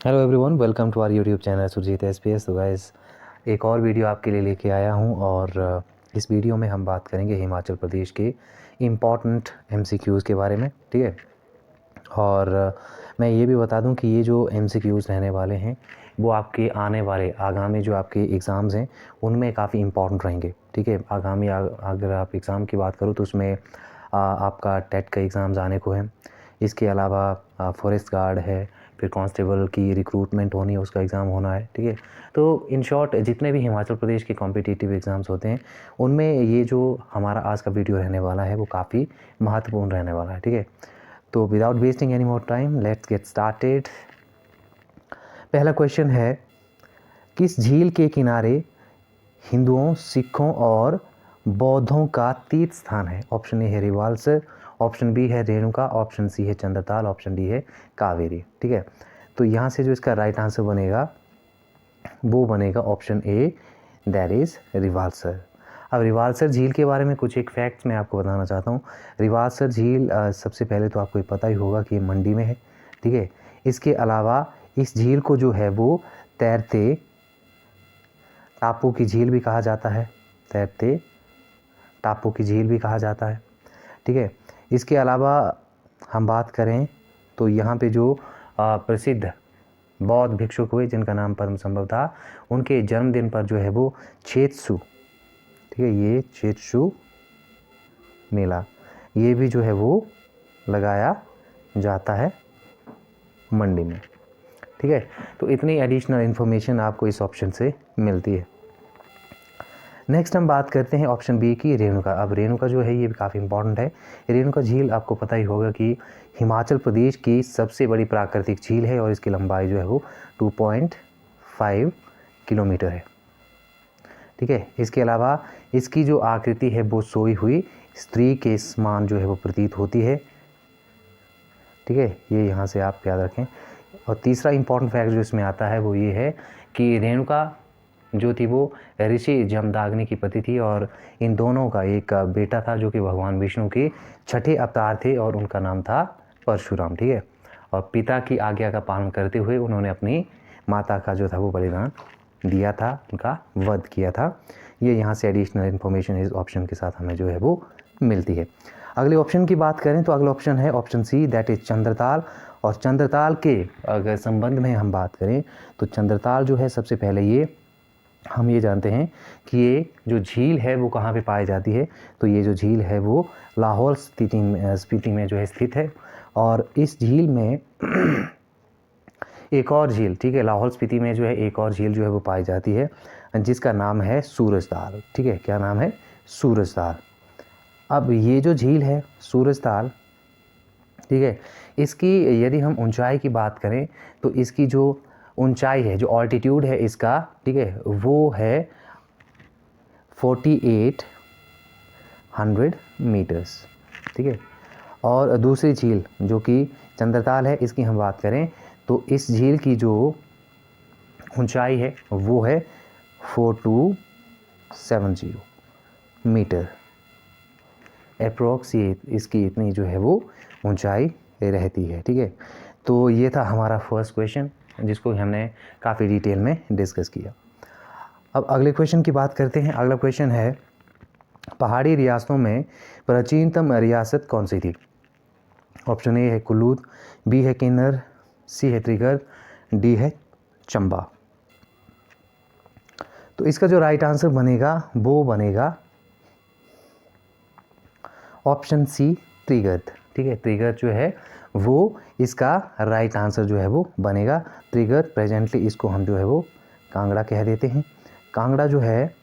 Hello everyone, welcome to our YouTube channel Surjeet SPS. तो guys, एक और वीडियो आपके लिए लेके आया हूं और इस वीडियो में हम बात करेंगे हिमाचल प्रदेश के इम्पॉर्टेंट एमसीक्यूज़ के बारे में। ठीक है। और मैं ये भी बता दूं कि ये जो एमसीक्यूज़ रहने वाले हैं वो आपके आने वाले आगामी जो आपके एग्ज़ाम्स हैं उनमें काफ़ी इम्पॉर्टेंट रहेंगे। ठीक है। आगामी अगर आप एग्ज़ाम की बात करो तो उसमें आपका टेट का एग्ज़ाम्स आने को है। इसके अलावा फॉरेस्ट गार्ड है, फिर कांस्टेबल की रिक्रूटमेंट होनी है, उसका एग्ज़ाम होना है। ठीक है। तो इन शॉर्ट जितने भी हिमाचल प्रदेश के कॉम्पिटिटिव एग्ज़ाम्स होते हैं उनमें ये जो हमारा आज का वीडियो रहने वाला है वो काफ़ी महत्वपूर्ण रहने वाला है। ठीक है। तो without wasting any more time let's get started. पहला क्वेश्चन है, किस झील के किनारे हिंदुओं, सिखों और बौद्धों का तीर्थ स्थान है? ऑप्शन ए है रिवाल्सर, ऑप्शन बी है रेणुका, ऑप्शन सी है चंद्रताल, ऑप्शन डी है कावेरी। ठीक है। तो यहाँ से जो इसका राइट आंसर बनेगा वो बनेगा option A, that is Rewalsar. अब रिवाल्सर झील के बारे में कुछ एक फैक्ट्स मैं आपको बताना चाहता हूँ। रिवाल्सर झील सबसे पहले तो आपको पता ही होगा कि ये मंडी में है। ठीक है। इसके अलावा इस झील को जो है वो तैरते टापू की झील भी कहा जाता है। तैरते टापू की झील भी कहा जाता है। ठीक है। इसके अलावा हम बात करें तो यहाँ पे जो प्रसिद्ध बौद्ध भिक्षुक हुए जिनका नाम पद्म संभव था, उनके जन्मदिन पर जो है वो चेतसु, ठीक है, ये चेतसु मेला ये भी जो है वो लगाया जाता है मंडी में। ठीक है। तो इतनी एडिशनल इन्फॉर्मेशन आपको इस ऑप्शन से मिलती है। नेक्स्ट हम बात करते हैं ऑप्शन बी की, रेणुका। अब रेणुका जो है ये भी काफ़ी इंपॉर्टेंट है। रेणुका झील आपको पता ही होगा कि हिमाचल प्रदेश की सबसे बड़ी प्राकृतिक झील है और इसकी लंबाई जो है वो 2.5 किलोमीटर है। ठीक है। इसके अलावा इसकी जो आकृति है वो सोई हुई स्त्री के समान जो है वो प्रतीत होती है। ठीक है। ये यहाँ से आप याद रखें। और तीसरा इंपॉर्टेंट फैक्ट जो इसमें आता है वो ये है कि रेणुका जो थी वो ऋषि जमदाग्नि की पति थी और इन दोनों का एक बेटा था जो कि भगवान विष्णु के छठे अवतार थे और उनका नाम था परशुराम। ठीक है। और पिता की आज्ञा का पालन करते हुए उन्होंने अपनी माता का जो था वो बलिदान दिया था, उनका वध किया था। ये यहाँ से एडिशनल इन्फॉर्मेशन इस ऑप्शन के साथ हमें जो है वो मिलती है। अगले ऑप्शन की बात करें तो अगला ऑप्शन है option C, that is Chandratal. और चंद्रताल के अगर संबंध में हम बात करें तो चंद्रताल जो है सबसे पहले ये हम ये जानते हैं कि ये जो झील है वो कहाँ पे पाई जाती है। तो ये जो झील है वो लाहौल स्पीति में जो है स्थित है। और इस झील में एक और झील, ठीक है, लाहौल स्पीति में जो है एक और झील जो है वो पाई जाती है जिसका नाम है सूरजताल। ठीक है। क्या नाम है? सूरजताल। अब ये जो झील है सूरजताल, ठीक है, इसकी यदि हम ऊंचाई की बात करें तो इसकी जो ऊंचाई है, जो ऑल्टीट्यूड है इसका, ठीक है, वो है 4800 मीटर्स। ठीक है। और दूसरी झील जो कि चंद्रताल है, इसकी हम बात करें तो इस झील की जो ऊंचाई है वो है 4270 मीटर अप्रोक्स। ये इसकी इतनी जो है वो ऊंचाई रहती है। ठीक है। तो ये था हमारा फर्स्ट क्वेश्चन जिसको हमने काफ़ी डिटेल में डिस्कस किया। अब अगले क्वेश्चन की बात करते हैं। अगला क्वेश्चन है, पहाड़ी रियासतों में प्राचीनतम रियासत कौन सी थी? ऑप्शन ए है कुल्लू, बी है किन्नर, सी है त्रिगर्त, डी है चंबा। तो इसका जो राइट आंसर बनेगा वो बनेगा ऑप्शन सी, त्रिगर्त। ठीक है। त्रिगर्त जो है वो इसका राइट आंसर जो है वो बनेगा। त्रिगर्त प्रेजेंटली इसको हम जो है वो कांगड़ा कह देते हैं। कांगड़ा जो है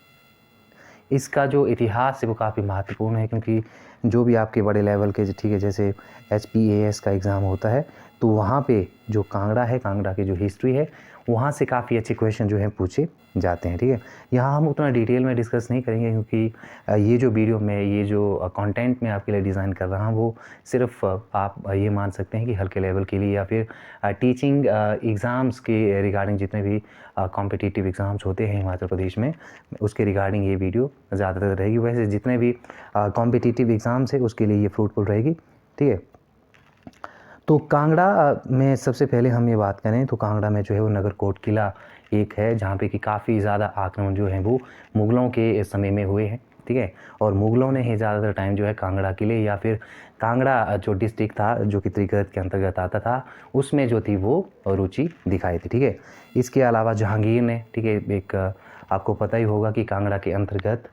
इसका जो इतिहास है वो काफ़ी महत्वपूर्ण है क्योंकि जो भी आपके बड़े लेवल के, ठीक है, जैसे HPAS का एग्ज़ाम होता है तो वहाँ पे जो कांगड़ा है, कांगड़ा की जो हिस्ट्री है वहाँ से काफ़ी अच्छे क्वेश्चन जो हैं पूछे जाते हैं। ठीक है। यहाँ हम उतना डिटेल में डिस्कस नहीं करेंगे क्योंकि ये जो वीडियो में, ये जो कंटेंट मैं आपके लिए डिज़ाइन कर रहा हूँ वो सिर्फ आप ये मान सकते हैं कि हल्के लेवल के लिए या फिर टीचिंग एग्ज़ाम्स के रिगार्डिंग जितने भी कॉम्पिटिटिव एग्ज़ाम्स होते हैं हिमाचल प्रदेश में उसके रिगार्डिंग ये वीडियो ज़्यादातर रहेगी। वैसे जितने भी कॉम्पिटिटिव एग्ज़ाम्स है उसके लिए ये फ्रूटफुल रहेगी। ठीक है। तो कांगड़ा में सबसे पहले हम ये बात करें तो कांगड़ा में जो है वो नगरकोट किला एक है, जहाँ पे कि काफ़ी ज़्यादा आक्रमण जो है वो मुग़लों के समय में हुए हैं, ठीक है। और मुग़लों ने ही ज़्यादातर टाइम जो है कांगड़ा किले या फिर कांगड़ा जो डिस्ट्रिक्ट था जो कि त्रिगर्त के अंतर्गत आता था, उसमें जो थी वो रुचि दिखाई थी, ठीक है। इसके अलावा जहांगीर ने, ठीक है, एक आपको पता ही होगा कि कांगड़ा के अंतर्गत,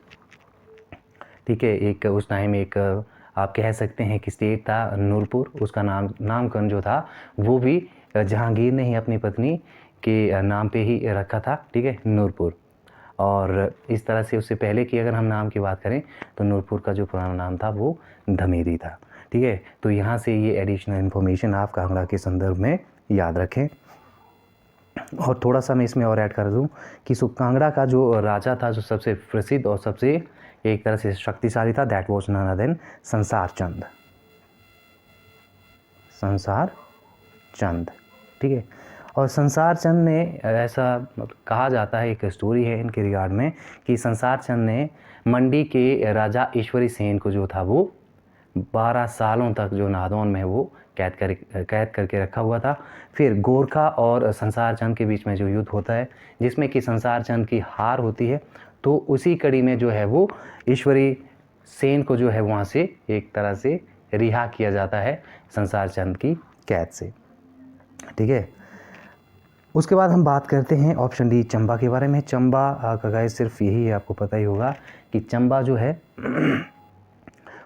ठीक है, एक उस टाइम एक आप कह सकते हैं कि स्टेट था नूरपुर, उसका नामकरण जो था वो भी जहांगीर ने ही अपनी पत्नी के नाम पे ही रखा था, ठीक है, नूरपुर। और इस तरह से उससे पहले की अगर हम नाम की बात करें तो नूरपुर का जो पुराना नाम था वो धमेरी था, ठीक है। तो यहाँ से ये एडिशनल इन्फॉर्मेशन आप कांगड़ा के संदर्भ में याद रखें। और थोड़ा सा मैं इसमें और ऐड कर दूं कि कांगड़ा का जो राजा था, जो सबसे प्रसिद्ध और सबसे एक तरह से शक्तिशाली था, that was none other than Sansar Chand. संसार चंद, ठीक है। और संसार चंद ने ऐसा कहा जाता है, एक स्टोरी है इनके रिगार्ड में कि संसार चंद ने मंडी के राजा ईश्वरी सेन को जो था वो 12 सालों तक जो नादौन में वो कैद करके रखा हुआ था। फिर गोरखा और संसार चंद के बीच में जो युद्ध होता है, जिसमें कि संसार चंद की हार होती है, तो उसी कड़ी में जो है वो ईश्वरी सेन को जो है वहाँ से एक तरह से रिहा किया जाता है संसार चंद की कैद से, ठीक है। उसके बाद हम बात करते हैं ऑप्शन डी चंबा के बारे में। चंबा का गाइस सिर्फ यही है, आपको पता ही होगा कि चंबा जो है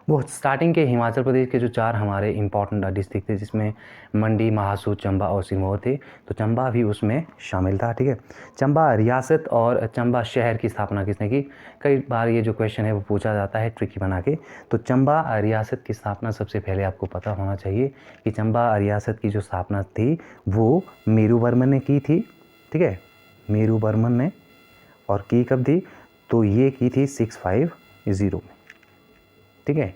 वो स्टार्टिंग के हिमाचल प्रदेश के जो 4 हमारे इंपॉर्टेंट डिस्ट्रिक्ट थे, जिसमें मंडी, महासू, चंबा और सिरमौर थे, तो चंबा भी उसमें शामिल था, ठीक है। चंबा रियासत और चंबा शहर की स्थापना किसने की? कई बार ये जो क्वेश्चन है वो पूछा जाता है ट्रिकी बना के। तो चंबा रियासत की स्थापना सबसे पहले आपको पता होना चाहिए कि चंबा रियासत की जो स्थापना थी वो मेरू वर्मन ने की थी, ठीक है, मेरू वर्मन ने। और की कब थी? तो ये की थी 650 में, ठीक है।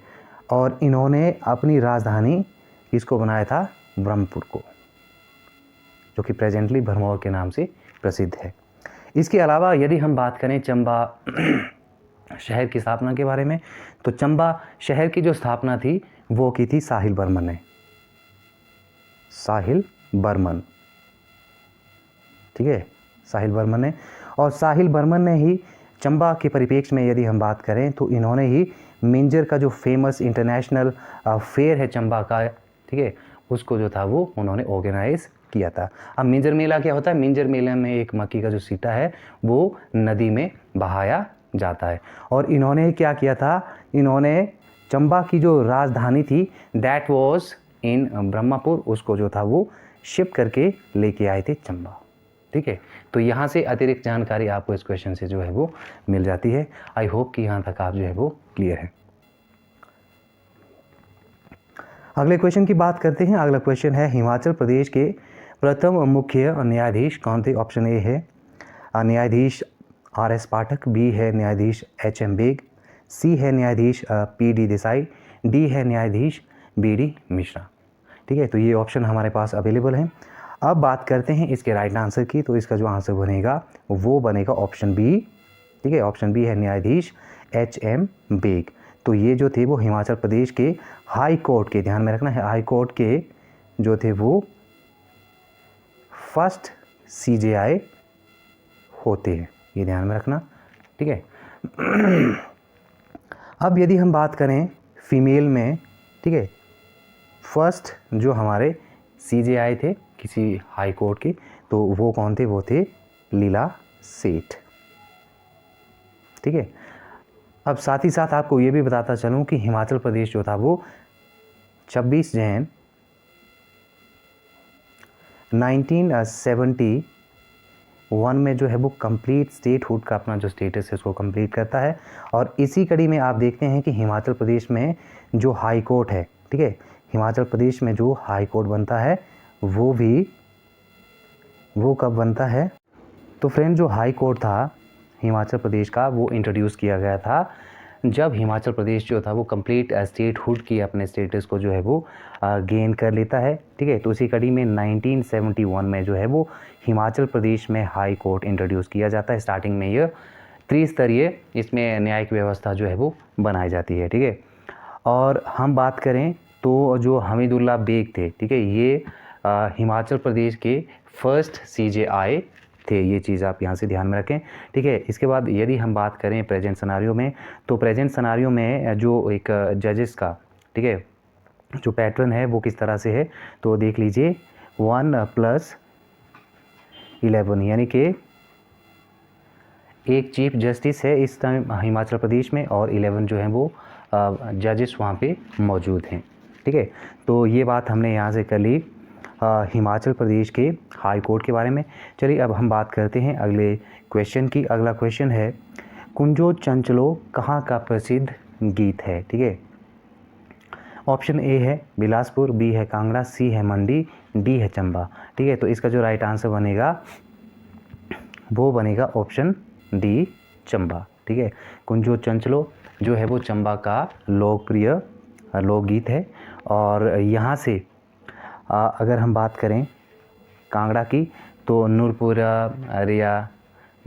और इन्होंने अपनी राजधानी इसको बनाया था ब्रह्मपुर को, जो कि प्रेजेंटली भरमौर के नाम से प्रसिद्ध है। इसके अलावा यदि हम बात करें चंबा शहर की स्थापना के बारे में, तो चंबा शहर की जो स्थापना थी वो की थी साहिल बर्मन ने, साहिल बर्मन, ठीक है, साहिल बर्मन ने। और साहिल बर्मन ने ही चंबा के परिप्रेक्ष्य में यदि हम बात करें तो इन्होंने ही मिंजर का जो फेमस इंटरनेशनल फेयर है चंबा का, ठीक है, उसको जो था वो उन्होंने ऑर्गेनाइज किया था। अब मिंजर मेला क्या होता है? मिंजर मेले में एक मक्की का जो सीटा है वो नदी में बहाया जाता है। और इन्होंने क्या किया था? इन्होंने चंबा की जो राजधानी थी दैट वाज इन ब्रह्मपुर, उसको जो था वो शिफ्ट करके लेके आए थे चंबा, ठीक है। तो यहाँ से अतिरिक्त जानकारी आपको इस क्वेश्चन से जो है वो मिल जाती है। आई होप कि यहाँ तक आप जो है वो क्लियर है। अगले क्वेश्चन की बात करते हैं। अगला क्वेश्चन है हिमाचल प्रदेश के प्रथम मुख्य न्यायाधीश कौन थे? ऑप्शन ए है न्यायाधीश RS पाठक, बी है न्यायाधीश HM बेग, सी है न्यायाधीश PD देसाई, डी है न्यायाधीश BD मिश्रा, ठीक है। तो ये ऑप्शन हमारे पास अवेलेबल हैं। अब बात करते हैं इसके राइट आंसर की। तो इसका जो आंसर बनेगा वो बनेगा ऑप्शन बी, ठीक है। ऑप्शन बी है न्यायाधीश HM बेग। तो ये जो थे वो हिमाचल प्रदेश के हाई कोर्ट के, ध्यान में रखना है, हाई कोर्ट के जो थे वो फर्स्ट CJI होते हैं, ये ध्यान में रखना, ठीक है। अब यदि हम बात करें फीमेल में, ठीक है, फर्स्ट जो हमारे CJI थे किसी हाई कोर्ट के, तो वो कौन थे? वो थे लीला सेठ, ठीक है। अब साथ ही साथ आपको ये भी बताता चलूँ कि हिमाचल प्रदेश जो था वो 26 जैन 1971 में जो है वो कंप्लीट स्टेटहुड का अपना जो स्टेटस है उसको कंप्लीट करता है। और इसी कड़ी में आप देखते हैं कि हिमाचल प्रदेश में जो हाई कोर्ट है, ठीक है, हिमाचल प्रदेश में जो हाई कोर्ट बनता है वो कब बनता है? तो फ्रेंड, जो हाई कोर्ट था हिमाचल प्रदेश का वो इंट्रोड्यूस किया गया था जब हिमाचल प्रदेश जो था वो कंप्लीट स्टेटहुड की अपने स्टेटस को जो है वो गेन कर लेता है, ठीक है। तो उसी कड़ी में 1971 में जो है वो हिमाचल प्रदेश में हाई कोर्ट इंट्रोड्यूस किया जाता है। स्टार्टिंग में ये त्रिस्तरीय इसमें न्यायिक व्यवस्था जो है वो बनाई जाती है, ठीक है। और हम बात करें तो जो हमीदुल्ला बेग थे, ठीक है, ये हिमाचल प्रदेश के फर्स्ट CJI थे। ये चीज़ आप यहाँ से ध्यान में रखें, ठीक है। इसके बाद यदि हम बात करें प्रेजेंट सिनारियो में, तो प्रेजेंट सिनारियो में जो एक जजेस का, ठीक है, जो पैटर्न है वो किस तरह से है, तो देख लीजिए 1+11, यानी कि एक चीफ जस्टिस है इस टाइम हिमाचल प्रदेश में और 11 जो हैं वो जजेस वहाँ पे मौजूद हैं, ठीक है। तो ये बात हमने यहाँ से कर ली हिमाचल प्रदेश के हाई कोर्ट के बारे में। चलिए अब हम बात करते हैं अगले क्वेश्चन की। अगला क्वेश्चन है कुंजो चंचलो कहाँ का प्रसिद्ध गीत है, ठीक है। ऑप्शन ए है बिलासपुर, बी है कांगड़ा, सी है मंडी, डी है चंबा, ठीक है। तो इसका जो राइट आंसर बनेगा वो बनेगा ऑप्शन डी, चंबा, ठीक है। कुंजो चंचलो जो है वो चंबा का लोकप्रिय लोकगीत है। और यहाँ से अगर हम बात करें कांगड़ा की, तो नूरपुरा रिया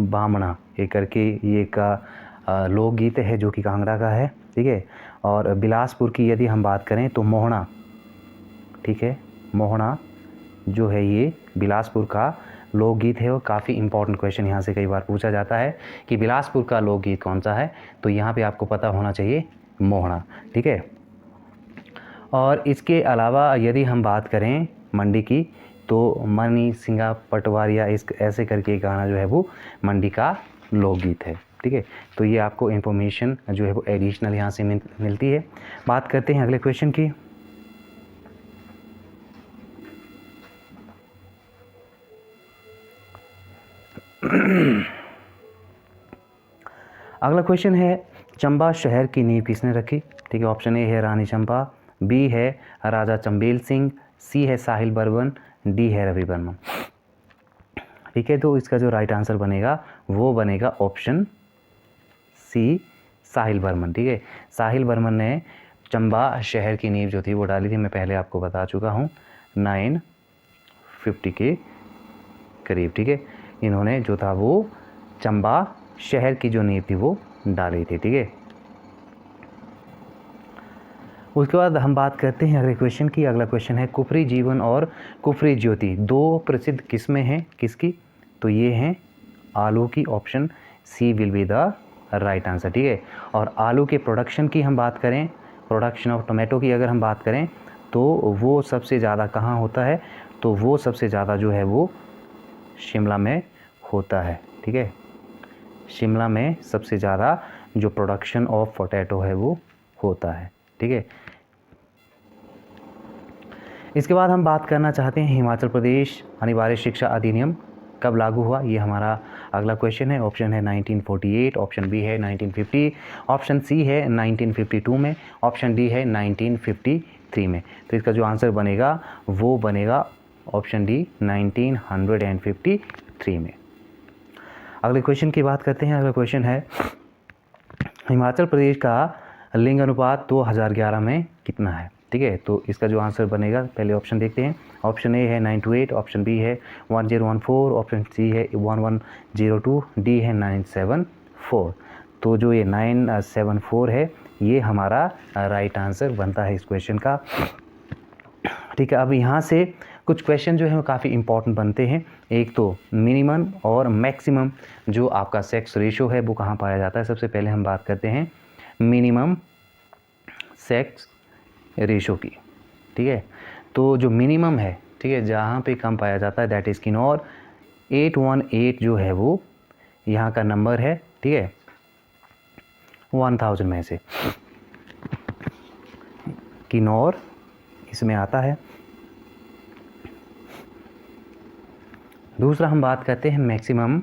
बामणा ये करके ये का लोकगीत है जो कि कांगड़ा का है, ठीक है। और बिलासपुर की यदि हम बात करें तो मोहना, ठीक है, मोहना जो है ये बिलासपुर का लोकगीत है। और काफ़ी इंपॉर्टेंट क्वेश्चन यहाँ से कई बार पूछा जाता है कि बिलासपुर का लोकगीत कौन सा है, तो यहाँ पे आपको पता होना चाहिए मोहना, ठीक है। और इसके अलावा यदि हम बात करें मंडी की, तो मनी सिंगा पटवारिया इस ऐसे करके गाना जो है वो मंडी का लोकगीत है, ठीक है। तो ये आपको इन्फॉर्मेशन जो है वो एडिशनल यहाँ से मिलती है। बात करते हैं अगले क्वेश्चन की। अगला क्वेश्चन है चंबा शहर की नींव किसने रखी, ठीक है। ऑप्शन ए है रानी चंपा, बी है राजा चंबेल सिंह, सी है साहिल बर्मन, डी है रवि बर्मन, ठीक है। तो इसका जो राइट आंसर बनेगा वो बनेगा ऑप्शन सी, साहिल बर्मन, ठीक है। साहिल बर्मन ने चंबा शहर की नींव जो थी वो डाली थी, मैं पहले आपको बता चुका हूँ 950 के करीब, ठीक है। इन्होंने जो था वो चंबा शहर की जो नींव थी वो डाली थी, ठीक है। उसके बाद हम बात करते हैं अगले क्वेश्चन की। अगला क्वेश्चन है कुफरी जीवन और कुफरी ज्योति दो प्रसिद्ध किस्में हैं किसकी, तो ये हैं आलू की, option C will be the right answer, ठीक है। और आलू के प्रोडक्शन की हम बात करें, प्रोडक्शन ऑफ टोमेटो की अगर हम बात करें, तो वो सबसे ज़्यादा कहाँ होता है, तो वो सबसे ज़्यादा जो है वो शिमला में होता है, ठीक है। शिमला में सबसे ज़्यादा जो प्रोडक्शन ऑफ पोटैटो है वो होता है, ठीक है। इसके बाद हम बात करना चाहते हैं हिमाचल प्रदेश अनिवार्य शिक्षा अधिनियम कब लागू हुआ, ये हमारा अगला क्वेश्चन है। ऑप्शन है 1948, ऑप्शन बी है 1950, ऑप्शन सी है 1952 में, ऑप्शन डी है 1953 में। तो इसका जो आंसर बनेगा वो बनेगा ऑप्शन डी 1953 में। अगले क्वेश्चन की बात करते हैं। अगला क्वेश्चन है हिमाचल प्रदेश का लिंग अनुपात 2011 में कितना है, ठीक है। तो इसका जो आंसर बनेगा, पहले ऑप्शन देखते हैं। ऑप्शन ए है 928, ऑप्शन बी है 1014, ऑप्शन सी है 1102, डी है 974। तो जो ये 974 है ये हमारा राइट आंसर बनता है इस क्वेश्चन का, ठीक है। अब यहाँ से कुछ क्वेश्चन जो है वो काफ़ी इंपॉर्टेंट बनते हैं। एक तो मिनिमम और मैक्सिमम जो आपका सेक्स रेशो है वो कहाँ पाया जाता है। सबसे पहले हम बात करते हैं मिनिमम सेक्स रेशो की, ठीक है। तो जो मिनिमम है, ठीक है, जहाँ पे कम पाया जाता है दैट इज़ किन्नौर। 818 जो है वो यहाँ का नंबर है, ठीक है, 1000 में से किन्नौर इसमें आता है। दूसरा हम बात करते हैं मैक्सिमम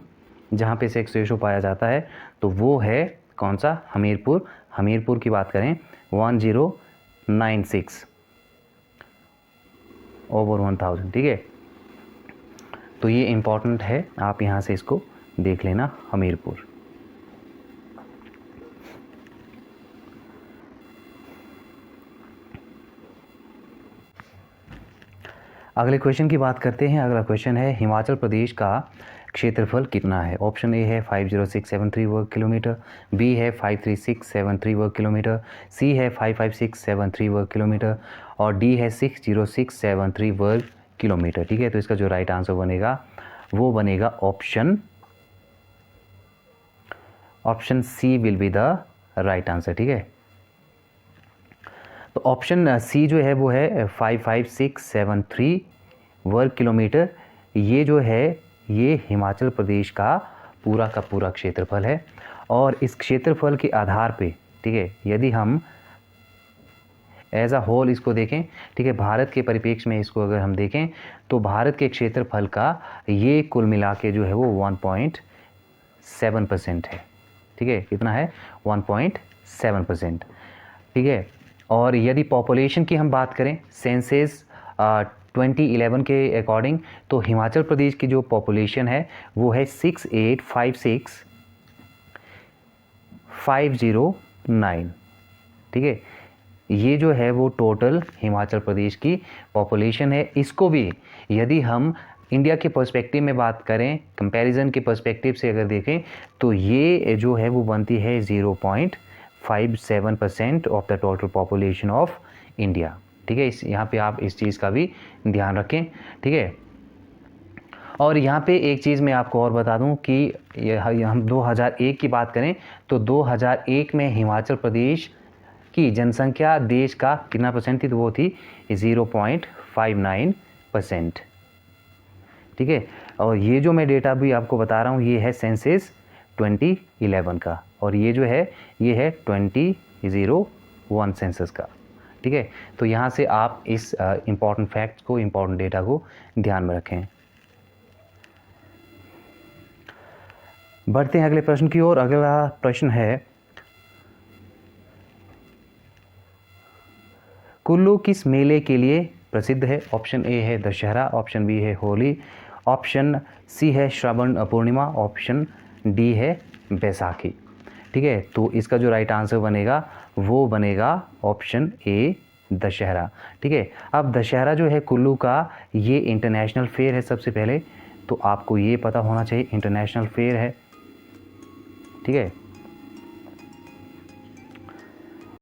जहाँ पे सेक्स रेशो पाया जाता है, तो वो है कौन सा, हमीरपुर। हमीरपुर की बात करें 1096 ओवर 1000, ठीक है। तो ये इम्पॉर्टेंट है, आप यहाँ से इसको देख लेना, हमीरपुर। अगले क्वेश्चन की बात करते हैं। अगला क्वेश्चन है हिमाचल प्रदेश का क्षेत्रफल कितना है। ऑप्शन ए है 50673 वर्ग किलोमीटर, बी है 53673 वर्ग किलोमीटर, सी है 55673 वर्ग किलोमीटर और डी है 60673 वर्ग किलोमीटर। ठीक है, तो इसका जो राइट आंसर बनेगा वो बनेगा option C will be the right answer. ठीक है, तो ऑप्शन सी जो है वो है 55673 वर्ग किलोमीटर। ये जो है ये हिमाचल प्रदेश का पूरा क्षेत्रफल है। और इस क्षेत्रफल के आधार पे, ठीक है, यदि हम एज अ होल इसको देखें, ठीक है, भारत के परिप्रेक्ष्य में इसको अगर हम देखें तो भारत के क्षेत्रफल का ये कुल मिला के जो है वो 1.7% है। ठीक है, कितना है 1.7%। ठीक है, और यदि पॉपुलेशन की हम बात करें सेंसस 2011 के अकॉर्डिंग, तो हिमाचल प्रदेश की जो पॉपुलेशन है वो है 6856,509। ठीक है, ये जो है वो टोटल हिमाचल प्रदेश की पॉपुलेशन है। इसको भी यदि हम इंडिया के पर्सपेक्टिव में बात करें, कंपैरिजन के पर्सपेक्टिव से अगर देखें, तो ये जो है वो बनती है 0.57% of the total population of India. ठीक है, इस यहाँ पे आप इस चीज़ का भी ध्यान रखें। ठीक है, और यहाँ पे एक चीज़ मैं आपको और बता दूं कि हम 2001 की बात करें तो 2001 में हिमाचल प्रदेश की जनसंख्या देश का कितना परसेंट थी, तो वो थी 0.59%। ठीक है, और ये जो मैं डेटा भी आपको बता रहा हूँ ये है सेंसस 2011 का, और ये जो है ये है 2001 सेंसस का। ठीक है, तो यहाँ से आप इस इम्पॉर्टेंट फैक्ट्स को, इम्पॉर्टेंट डेटा को ध्यान में रखें। बढ़ते हैं अगले प्रश्न की ओर। अगला प्रश्न है, कुल्लू किस मेले के लिए प्रसिद्ध है। ऑप्शन ए है दशहरा, ऑप्शन बी है होली, ऑप्शन सी है श्रावण पूर्णिमा, ऑप्शन डी है बैसाखी। ठीक है, तो इसका जो राइट आंसर बनेगा वो बनेगा ऑप्शन ए दशहरा। ठीक है, अब दशहरा जो है कुल्लू का ये इंटरनेशनल फेयर है। सबसे पहले तो आपको ये पता होना चाहिए इंटरनेशनल फेयर है। ठीक है,